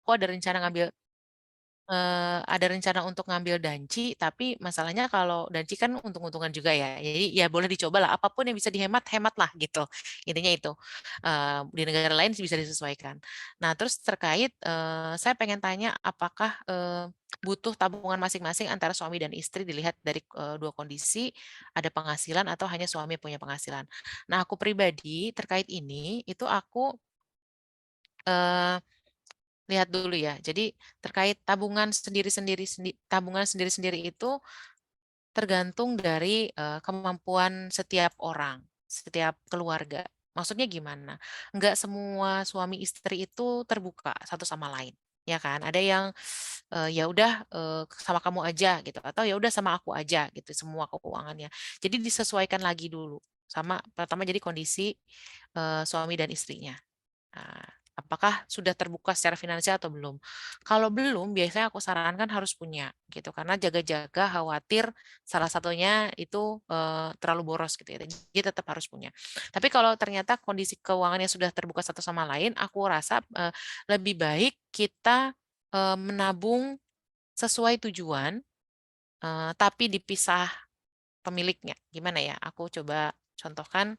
aku ada rencana untuk ngambil danci, tapi masalahnya kalau danci kan untung-untungan juga ya. Jadi ya boleh dicoba lah, apapun yang bisa dihemat, hematlah gitu. Intinya itu. Di negara lain bisa disesuaikan. Nah, terus terkait saya pengen tanya apakah butuh tabungan masing-masing antara suami dan istri dilihat dari dua kondisi, ada penghasilan atau hanya suami punya penghasilan. Nah, aku pribadi terkait ini itu aku eh, lihat dulu ya. Jadi terkait tabungan sendiri-sendiri itu tergantung dari kemampuan setiap orang, setiap keluarga. Maksudnya gimana? Enggak semua suami istri itu terbuka satu sama lain, ya kan? Ada yang ya udah sama kamu aja gitu, atau ya udah sama aku aja gitu semua keuangannya. Jadi disesuaikan lagi dulu sama pertama jadi kondisi suami dan istrinya. Nah, apakah sudah terbuka secara finansial atau belum? Kalau belum, biasanya aku sarankan harus punya gitu karena jaga-jaga khawatir salah satunya itu terlalu boros gitu ya. Jadi tetap harus punya. Tapi kalau ternyata kondisi keuangannya sudah terbuka satu sama lain, aku rasa lebih baik kita menabung sesuai tujuan, tapi dipisah pemiliknya. Gimana ya? Aku coba contohkan,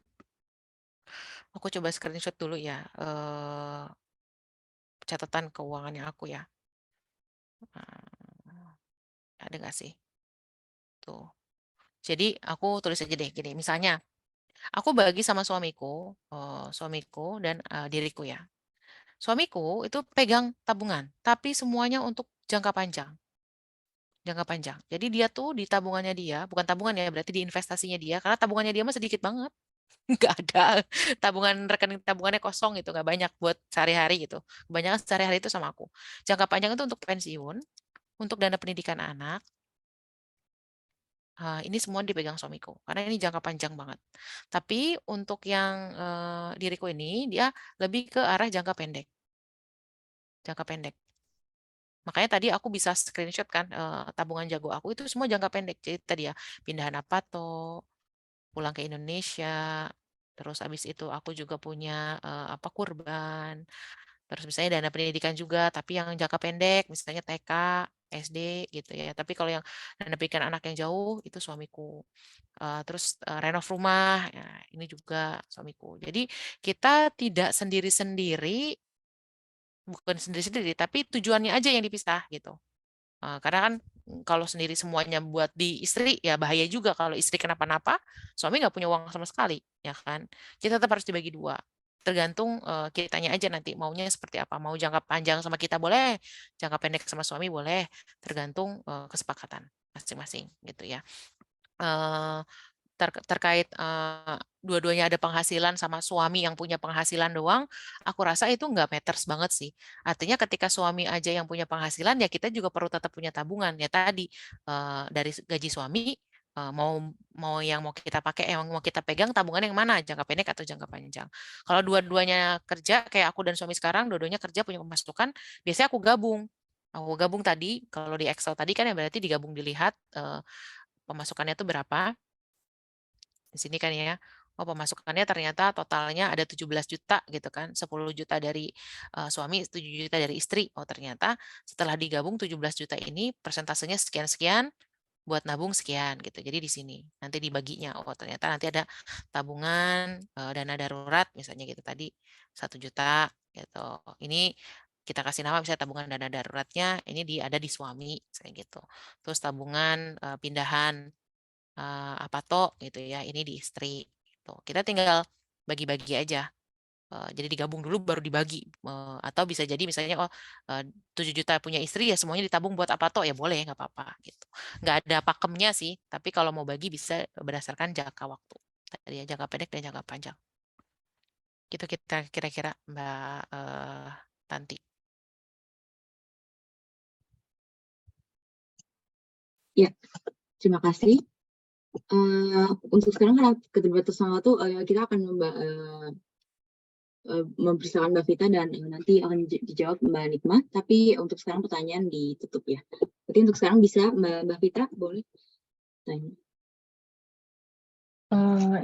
aku coba screenshot dulu ya. Catatan keuangannya aku ya. Ada nggak sih? Tuh. Jadi aku tulis aja deh gini. Misalnya, aku bagi sama suamiku dan diriku ya. Suamiku itu pegang tabungan, tapi semuanya untuk jangka panjang. Jangka panjang. Jadi dia tuh di tabungannya dia, bukan tabungan ya, berarti di investasinya dia, karena tabungannya dia mah sedikit banget. Nggak ada rekening tabungannya kosong gitu, nggak banyak buat sehari-hari gitu. Kebanyakan sehari-hari itu sama aku. Jangka panjang itu untuk pensiun, untuk dana pendidikan anak. Ini semua dipegang suamiku, karena ini jangka panjang banget. Tapi untuk yang diriku ini, dia lebih ke arah jangka pendek. Jangka pendek. Makanya tadi aku bisa screenshot kan tabungan jago aku itu semua jangka pendek. Jadi tadi ya pindahan Apato, pulang ke Indonesia, terus habis itu aku juga punya kurban, terus misalnya dana pendidikan juga, tapi yang jangka pendek, misalnya TK, SD gitu ya. Tapi kalau yang dana pendidikan anak yang jauh itu suamiku. Terus renov rumah, ya, ini juga suamiku. Jadi kita tidak sendiri-sendiri, bukan sendiri-sendiri, tapi tujuannya aja yang dipisah gitu. Karena kan kalau sendiri semuanya buat di istri, ya bahaya juga kalau istri kenapa-napa, suami nggak punya uang sama sekali, ya kan? Jadi tetap harus dibagi dua. Tergantung kitanya aja nanti maunya seperti apa. Mau jangka panjang sama kita boleh, jangka pendek sama suami boleh, tergantung kesepakatan masing-masing gitu ya. Eh, terkait dua-duanya ada penghasilan sama suami yang punya penghasilan doang, aku rasa itu nggak matters banget sih. Artinya ketika suami aja yang punya penghasilan, ya kita juga perlu tetap punya tabungan. Ya tadi, dari gaji suami, mau mau yang mau kita pakai, yang mau kita pegang tabungan yang mana, jangka pendek atau jangka panjang. Kalau dua-duanya kerja, kayak aku dan suami sekarang, dua-duanya kerja punya pemasukan, biasanya aku gabung. Aku gabung tadi, kalau di Excel tadi kan ya berarti digabung dilihat pemasukannya itu berapa, di sini kan ya, oh pemasukannya ternyata totalnya ada 17 juta gitu kan, 10 juta dari suami, 7 juta dari istri. Oh ternyata setelah digabung 17 juta ini persentasenya sekian-sekian buat nabung sekian gitu. Jadi di sini nanti dibaginya. Oh ternyata nanti ada tabungan dana darurat misalnya gitu tadi 1 juta gitu. Ini kita kasih nama misalnya tabungan dana daruratnya ini ada di suami misalnya gitu. Terus tabungan pindahan apa toh gitu ya, ini di istri gitu. Kita tinggal bagi-bagi aja. Jadi digabung dulu baru dibagi. Atau bisa jadi misalnya 7 juta punya istri ya semuanya ditabung buat apa toh ya boleh nggak apa-apa gitu. Nggak ada pakemnya sih, tapi kalau mau bagi bisa berdasarkan jangka waktu. Tadi ya jangka pendek dan jangka panjang. Gitu kita kira-kira Mbak Tanti. Ya, terima kasih. Untuk sekarang karena keterbatasan waktu, kita akan mempersilakan Mbak Vita dan nanti akan dijawab Mbak Nikma. Tapi untuk sekarang pertanyaan ditutup ya. Berarti untuk sekarang bisa Mbak Vita boleh tanya.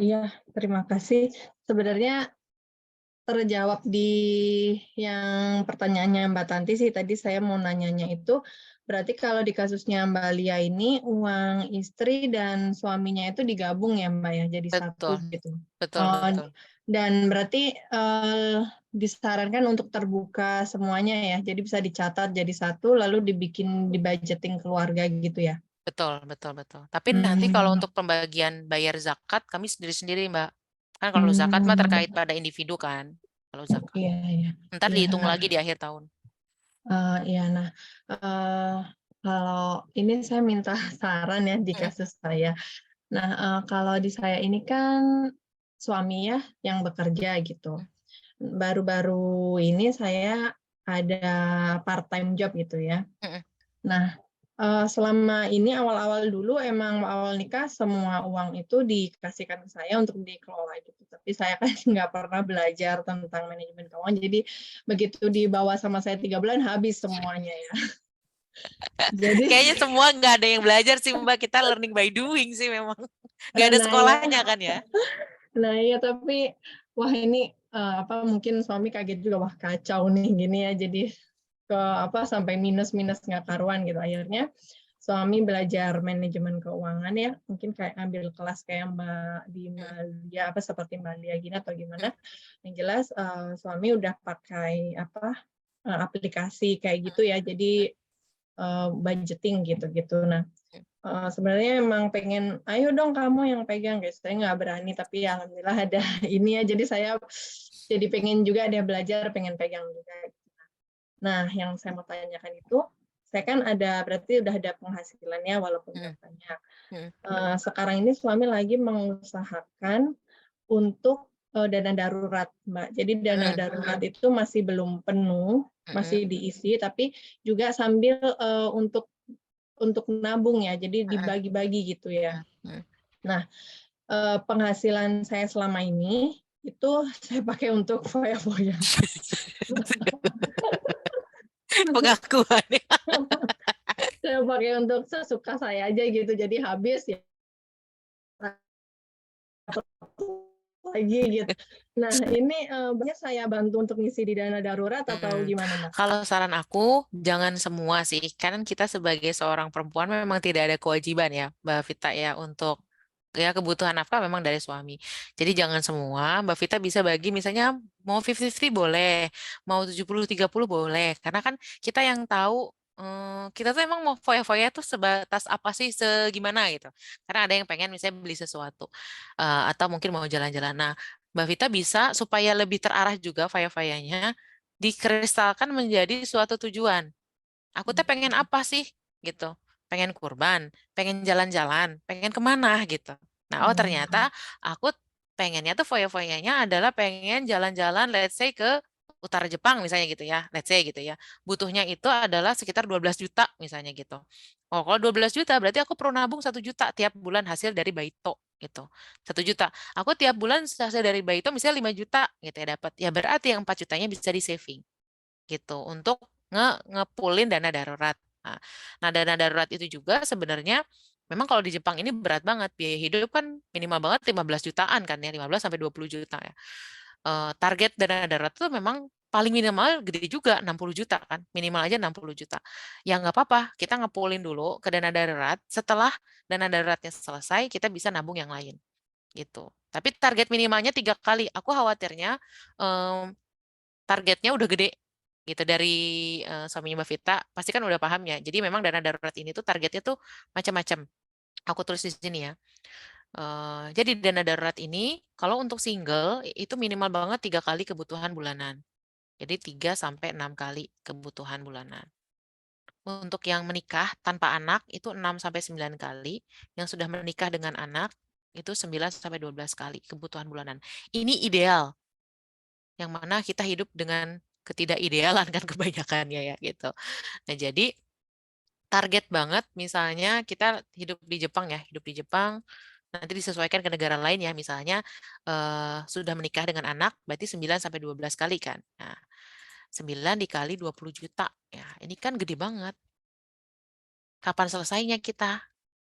Iya, terima kasih. Sebenarnya terjawab di yang pertanyaannya Mbak Tanti sih, tadi saya mau nanyanya itu, berarti kalau di kasusnya Mbak Lia ini, uang istri dan suaminya itu digabung ya Mbak ya, jadi satu Betul, gitu? betul, betul. Dan berarti disarankan untuk terbuka semuanya ya, jadi bisa dicatat jadi satu, lalu di budgeting keluarga gitu ya? Betul, betul, betul. Tapi nanti kalau untuk pembagian bayar zakat, kami sendiri-sendiri, Mbak. Kan kalau zakat mah terkait pada individu kan, kalau zakat. Iya, iya. Ntar Iya, dihitung lagi di akhir tahun. iya, nah, kalau ini saya minta saran ya di kasus saya. Nah, kalau di saya ini kan suami ya yang bekerja gitu. Baru-baru ini saya ada part-time job gitu ya. Nah, selama ini awal-awal dulu emang awal nikah semua uang itu dikasihkan ke saya untuk dikelola gitu. Tapi saya kan nggak pernah belajar tentang manajemen keuangan, jadi begitu dibawa sama saya 3 bulan habis semuanya ya. Jadi Kayaknya semua nggak ada yang belajar sih, Mbak. Kita learning by doing sih memang. Nggak ada nah ya, sekolahnya kan ya. nah ya tapi wah ini mungkin suami kaget juga, wah kacau nih gini ya, jadi sampai minus nggak karuan gitu. Akhirnya suami belajar manajemen keuangan ya, mungkin kayak ambil kelas kayak Mbak Lia, seperti Mbak Lia gini atau gimana. Yang jelas suami udah pakai aplikasi kayak gitu ya, jadi budgeting gitu-gitu. Nah, sebenarnya emang pengen, ayo dong kamu yang pegang, guys. Saya nggak berani, tapi ya alhamdulillah ada ini ya. Jadi saya jadi pengen juga dia belajar, pengen pegang juga. Nah, yang saya mau tanyakan itu, saya kan berarti udah ada penghasilannya walaupun nggak banyak. Sekarang ini suami lagi mengusahakan untuk dana darurat, Mbak. Jadi dana darurat itu masih belum penuh, masih diisi, tapi juga sambil untuk nabung ya, jadi dibagi-bagi gitu ya. Nah, penghasilan saya selama ini itu saya pakai untuk foya-foya. Pengakuannya. Saya pakai untuk sesuka saya aja gitu, jadi habis ya lagi gitu. Nah, ini banyak saya bantu untuk ngisi di dana darurat atau gimana, Mbak? Kalau saran aku, jangan semua sih. Karena kita sebagai seorang perempuan memang tidak ada kewajiban ya, Mbak Vita ya, untuk ya kebutuhan nafkah memang dari suami. Jadi jangan semua, Mbak Vita bisa bagi misalnya mau 50-50 boleh, mau 70-30 boleh. Karena kan kita yang tahu kita tuh emang mau foya-foya tuh sebatas apa sih, segimana gitu. Karena ada yang pengen misalnya beli sesuatu atau mungkin mau jalan-jalan. Nah, Mbak Vita bisa supaya lebih terarah juga foya-foyanya dikristalkan menjadi suatu tujuan. Aku tuh pengen apa sih gitu? Pengen kurban, pengen jalan-jalan, pengen kemana gitu. Nah, oh ternyata aku pengennya tuh foya-foyanya adalah pengen jalan-jalan let's say ke utara Jepang misalnya gitu ya. Let's say gitu ya. Butuhnya itu adalah sekitar 12 juta misalnya gitu. Oh, kalau 12 juta berarti aku perlu nabung 1 juta tiap bulan hasil dari Baito gitu. 1 juta. Aku tiap bulan hasil dari Baito misalnya 5 juta gitu ya dapat. Ya berarti yang 4 jutanya bisa di saving gitu untuk ngepulin dana darurat. Nah, dana darurat itu juga sebenarnya memang kalau di Jepang ini berat banget. Biaya hidup kan minimal banget 15 jutaan kan ya, 15 sampai 20 juta ya. Target dana darurat itu memang paling minimal gede juga 60 juta kan, minimal aja 60 juta. Ya nggak apa-apa, kita ngepulin dulu ke dana darurat, setelah dana daruratnya selesai, kita bisa nabung yang lain gitu. Tapi target minimalnya 3 kali. Aku khawatirnya targetnya udah gede gitu dari suaminya Mbak Vita pasti kan udah paham ya. Jadi memang dana darurat ini tuh targetnya tuh macam-macam. Aku tulis di sini ya. Jadi dana darurat ini kalau untuk single itu minimal banget 3 kali kebutuhan bulanan. Jadi 3 sampai 6 kali kebutuhan bulanan. Untuk yang menikah tanpa anak itu 6 sampai 9 kali. Yang sudah menikah dengan anak itu 9 sampai 12 kali kebutuhan bulanan. Ini ideal yang mana kita hidup dengan ketidakidealan kan kebanyakannya ya gitu. Nah, jadi target banget misalnya kita hidup di Jepang ya, hidup di Jepang nanti disesuaikan ke negara lain ya, misalnya sudah menikah dengan anak berarti 9 sampai 12 kali kan. Nah, 9 dikali 20 juta. Ya, ini kan gede banget. Kapan selesainya kita?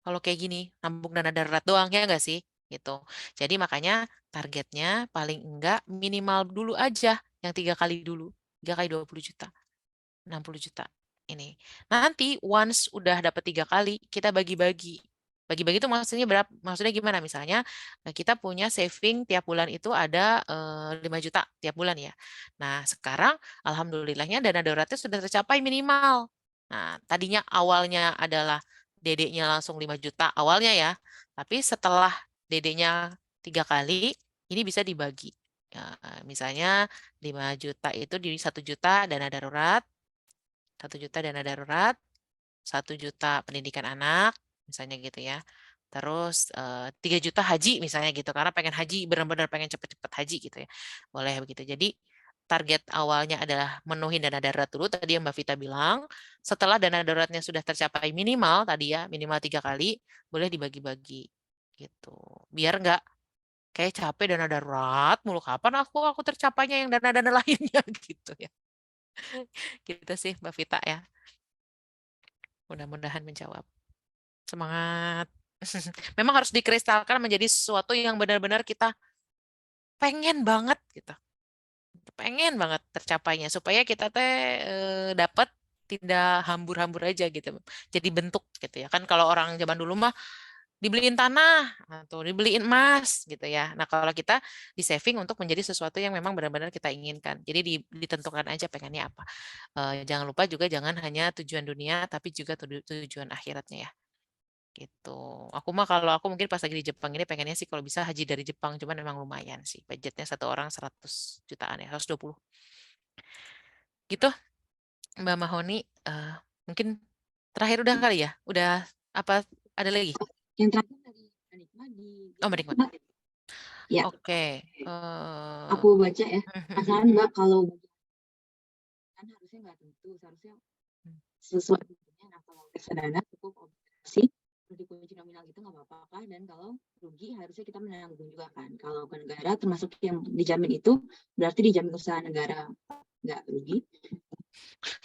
Kalau kayak gini, nambung dana darurat doang ya nggak sih? gitu. Jadi makanya targetnya paling enggak minimal dulu aja yang 3 kali dulu, 3 kali 20 juta, 60 juta ini. Nanti once udah dapat 3 kali, kita bagi-bagi. Bagi-bagi itu maksudnya gimana? Misalnya kita punya saving tiap bulan itu ada 5 juta tiap bulan ya. Nah, sekarang alhamdulillahnya dana daruratnya sudah tercapai minimal. Nah, tadinya awalnya adalah DD-nya langsung 5 juta awalnya ya. Tapi setelah DD-nya 3 kali, ini bisa dibagi. Ya, misalnya 5 juta itu di 1 juta dana darurat, 1 juta dana darurat, 1 juta pendidikan anak, misalnya gitu ya. Terus 3 juta haji misalnya gitu, karena pengen haji, benar-benar pengen cepet-cepet haji gitu ya. Boleh begitu. Jadi target awalnya adalah menuhin dana darurat dulu, tadi yang Mbak Vita bilang. Setelah dana daruratnya sudah tercapai minimal tadi ya, minimal 3 kali, boleh dibagi-bagi gitu. Biar nggak kayak capek dana darurat mulu, kapan aku tercapainya yang dana-dana lainnya gitu ya. Gitu sih Mbak Vita ya. Mudah-mudahan menjawab. Semangat. Memang harus dikristalkan menjadi sesuatu yang benar-benar kita pengen banget gitu. Pengen banget tercapainya supaya kita teh dapat tidak hambur-hambur aja gitu. Jadi bentuk gitu ya. Kan kalau orang zaman dulu mah dibeliin tanah atau dibeliin emas gitu ya. Nah, kalau kita di saving untuk menjadi sesuatu yang memang benar-benar kita inginkan. Jadi ditentukan aja pengennya apa. Jangan lupa juga jangan hanya tujuan dunia tapi juga tujuan akhiratnya ya. Gitu. Kalau aku mungkin pas lagi di Jepang ini pengennya sih kalau bisa haji dari Jepang, cuman memang lumayan sih. Budgetnya satu orang 100 jutaan ya, 120. Gitu, Mbak Mahoni. Mungkin terakhir udah kali ya? Udah apa ada lagi? Yang terakhir dari Anikma di Oh, Mbak Nikmat. Mbak. Ya, Oke. aku baca ya. Penasaran Mbak, kalau kan harusnya nggak tentu, seharusnya sesuai dengan kalau reksadana cukup obligasi dikunci nominal itu nggak apa-apa kah? Dan kalau rugi harusnya kita menanggung juga kan. Kalau ke negara termasuk yang dijamin itu berarti dijamin usaha negara, nggak rugi.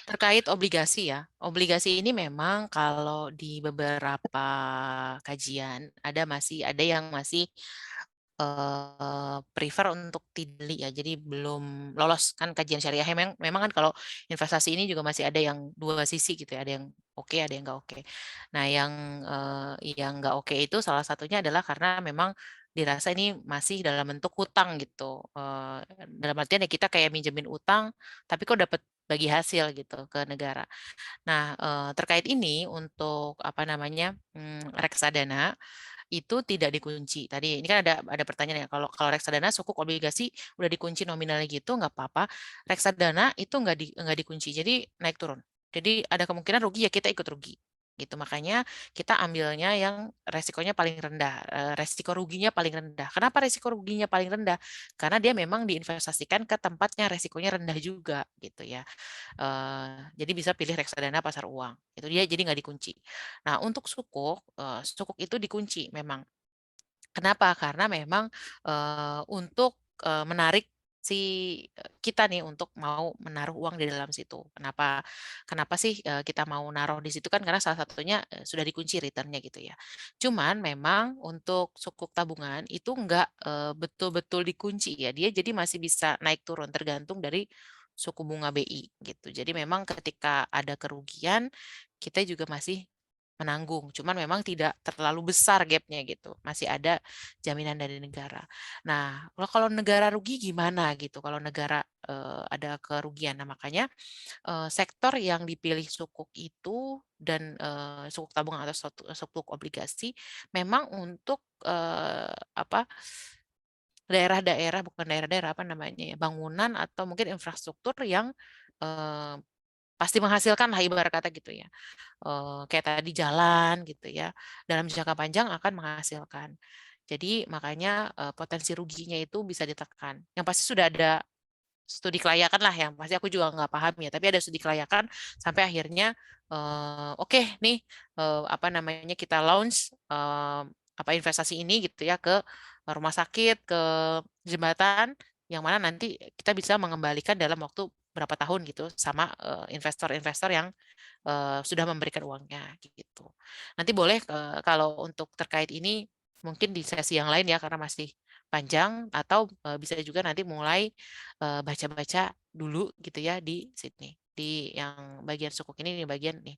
Terkait obligasi ya, obligasi ini memang kalau di beberapa kajian masih ada yang masih prefer untuk tidak beli ya, jadi belum lolos kan kajian syariah. Memang kan kalau investasi ini juga masih ada yang dua sisi gitu ya, ada yang oke, ada yang nggak oke. Nah, yang nggak oke itu salah satunya adalah karena memang dirasa ini masih dalam bentuk hutang gitu. Dalam artian ya kita kayak minjemin utang, tapi kok dapat bagi hasil gitu ke negara. Nah, terkait ini untuk apa namanya reksadana itu tidak dikunci. Tadi ini kan ada pertanyaan ya, kalau reksadana sukuk obligasi udah dikunci nominalnya gitu nggak apa-apa. Reksadana itu nggak dikunci, jadi naik turun. Jadi ada kemungkinan rugi ya kita ikut rugi. Gitu. Makanya kita ambilnya yang resikonya paling rendah, resiko ruginya paling rendah. Kenapa resiko ruginya paling rendah? Karena dia memang diinvestasikan ke tempatnya resikonya rendah juga gitu ya. Jadi bisa pilih reksadana pasar uang. Itu dia jadi nggak dikunci. Nah, untuk sukuk itu dikunci memang. Kenapa? Karena memang untuk menarik kita nih untuk mau menaruh uang di dalam situ. Kenapa? Kenapa sih kita mau naruh di situ kan karena salah satunya sudah dikunci returnnya gitu ya. Cuman memang untuk sukuk tabungan itu nggak betul-betul dikunci ya. Dia jadi masih bisa naik turun tergantung dari suku bunga BI gitu. Jadi memang ketika ada kerugian kita juga masih menanggung, cuman memang tidak terlalu besar gapnya gitu, masih ada jaminan dari negara. Nah, kalau negara rugi gimana gitu, kalau negara ada kerugian. Nah, makanya sektor yang dipilih sukuk itu dan sukuk tabungan atau sukuk obligasi memang untuk apa daerah-daerah, bukan daerah-daerah apa namanya ya, bangunan atau mungkin infrastruktur yang eh, pasti menghasilkan lah ibarat kata gitu ya. Kayak tadi jalan gitu ya, dalam jangka panjang akan menghasilkan. Jadi makanya potensi ruginya itu bisa ditekan. Yang pasti sudah ada studi kelayakan lah yang pasti aku juga nggak paham ya, tapi ada studi kelayakan sampai akhirnya oke nih apa namanya kita launch apa investasi ini gitu ya ke rumah sakit, ke jembatan yang mana nanti kita bisa mengembalikan dalam waktu berapa tahun gitu sama investor-investor yang sudah memberikan uangnya gitu. Nanti boleh kalau untuk terkait ini Mungkin di sesi yang lain ya karena masih panjang, atau bisa juga nanti mulai baca-baca dulu gitu ya di Sydney. Di yang bagian sukuk ini, di bagian nih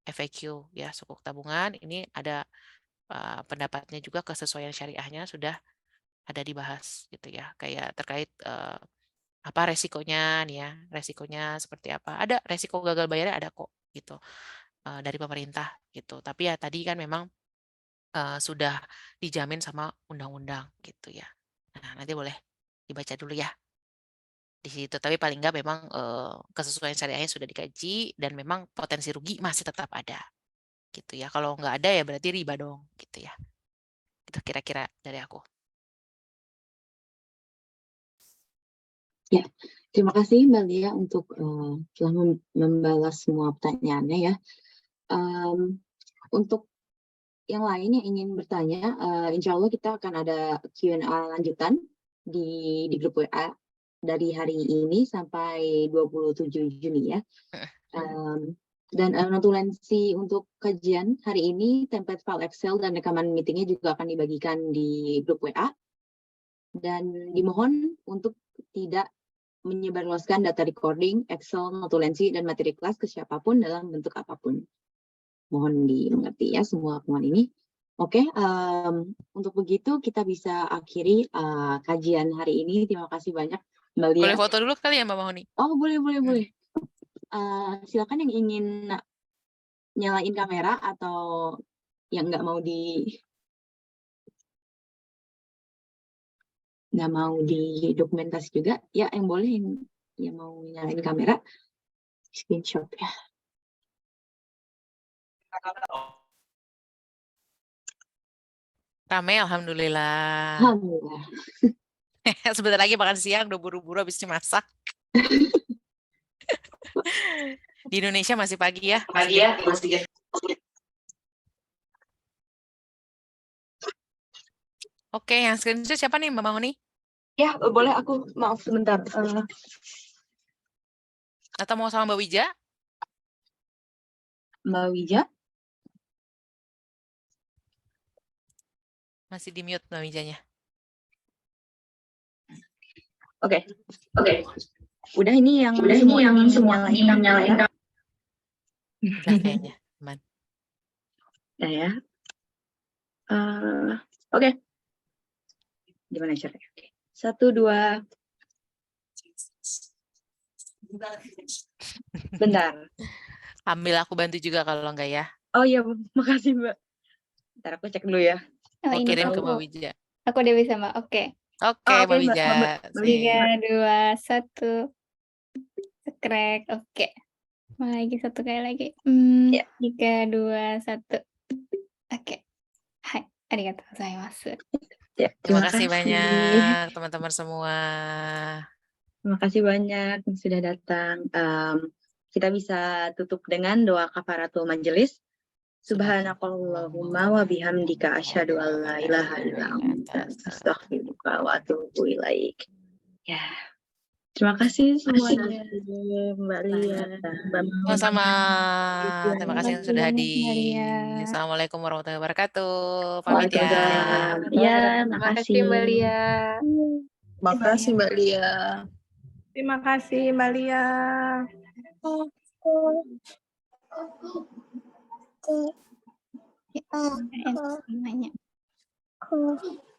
FAQ ya, sukuk tabungan ini ada pendapatnya juga, kesesuaian syariahnya sudah ada dibahas gitu ya. Kayak terkait apa resikonya nih ya, resikonya seperti apa. Ada resiko gagal bayarnya ada kok gitu dari pemerintah gitu. Tapi ya tadi kan memang sudah dijamin sama undang-undang gitu ya. Nah, nanti boleh dibaca dulu ya di situ. Tapi paling nggak memang kesesuaian syariahnya sudah dikaji dan memang potensi rugi masih tetap ada gitu ya. Kalau nggak ada ya berarti riba dong gitu ya. Itu kira-kira dari aku. Ya, terima kasih Mbak Lia untuk telah membalas semua pertanyaannya ya. Untuk yang lain yang ingin bertanya, insya Allah kita akan ada Q&A lanjutan di grup WA dari hari ini sampai 27 Juni ya. Dan notulensi untuk kajian hari ini, template file Excel dan rekaman meetingnya juga akan dibagikan di grup WA. Dan dimohon untuk tidak menyebarluaskan data recording, Excel, notulensi, dan materi kelas ke siapapun dalam bentuk apapun. Mohon dimengerti ya semua teman ini. Oke, untuk begitu kita bisa akhiri kajian hari ini. Terima kasih banyak Mbak Lia. Boleh foto dulu kali ya Mbak Mahoni? Oh, boleh. Silakan yang ingin nyalain kamera atau yang nggak mau dokumentasi juga, ya yang boleh yang mau nyalain kamera, screenshot ya. Rame alhamdulillah. Alhamdulillah. Sebentar lagi makan siang, udah buru-buru habis masak. Di Indonesia masih pagi ya. Oke, yang screenshot siapa nih Mbak Mahoni? Ya, boleh aku, maaf sebentar. Atau mau sama Mbak Wija? Mbak Wija? Masih di mute Mbak Wijanya. Oke. Udah ini yang semua nyalain. Udah kayaknya, aman. Nah ya. Oke. Gimana caranya? 1, 2. Bentar. Ambil aku bantu juga kalau enggak ya. Oh iya, makasih Mbak. Ntar aku cek dulu ya. Mau kirim ke Mbak Wija. Aku udah bisa Mbak, oke. Oke, Mbak Wija. 3, 2, 1. Sekrek, oke. Mau lagi satu kali lagi. 3, 2, 1. Oke. Hai, arigatou gozaimasu. Ya, Terima kasih banyak teman-teman semua. Terima kasih banyak yang sudah datang. Kita bisa tutup dengan doa kafaratul majelis. Subhanakallahumma wa bihamdika asyhadu an la ilaha illa anta astaghfiruka wa atubu ilaik. Ya. Terima kasih semuanya Mbak Lia. Sama-sama. Terima kasih yang sudah hadir. Assalamualaikum warahmatullahi wabarakatuh. Pamit ya. Ya, Terima kasih Mbak Lia. Makasih Mbak Lia. Terima kasih Mbak Lia. Namanya.